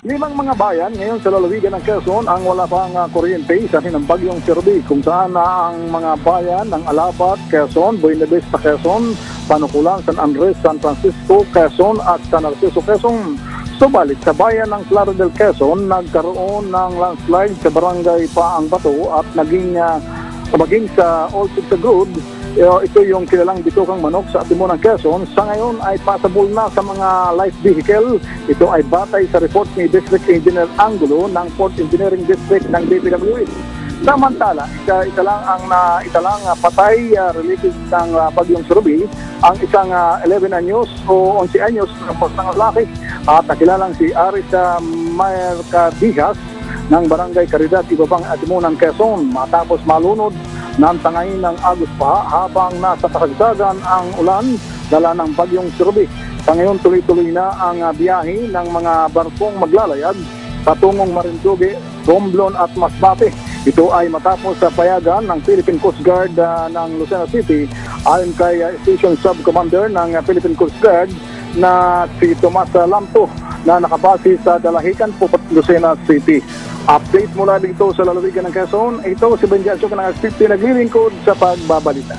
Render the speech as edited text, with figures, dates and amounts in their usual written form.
Limang mga bayan ngayon sa lalawigan ng Quezon ang wala pang kuryente sa ng bagyong Sirbi, kung saan ang mga bayan ng Alabat, Quezon, Buena Vista, Quezon, Panukulan, San Andres, San Francisco, Quezon at San Narciso, Quezon. Subalit sa bayan ng Claro del Quezon, nagkaroon ng landslide sa barangay Paang Bato at maging sa Old Sigtagud. Ito yung kilalang bitukang manok sa Timon ng Quezon. Sa ngayon ay passable na sa mga light vehicle. Ito ay batay sa report ni District Engineer Angulo ng Port Engineering District ng DPWH. Samantala, ita lang patay related ng bagyong Sirbi ang isang 11 anyos o 11 anyos na pastang lalaki at nakilalang si Aris Mercadijas ng Barangay Caridad, Ibabang Timon ng Quezon matapos malunod ng tangayin ng Agos pa habang nasa kasagsagan ang ulan dala ng bagyong Sirbi. Sa ngayon tuloy-tuloy na ang biyahe ng mga barkong maglalayag patungong Marinduque, Romblon at Masbate. Ito ay matapos sa payagan ng Philippine Coast Guard ng Lucena City ayon kay Station Sub-Commander ng Philippine Coast Guard na si Tomas Lamto na nakabase sa Dalahican, Pupat, Lucena City. Update mula dito sa lalawigan ng Quezon. Ito si Benjamin Chok ng 50 naglilingkod sa pagbabalita.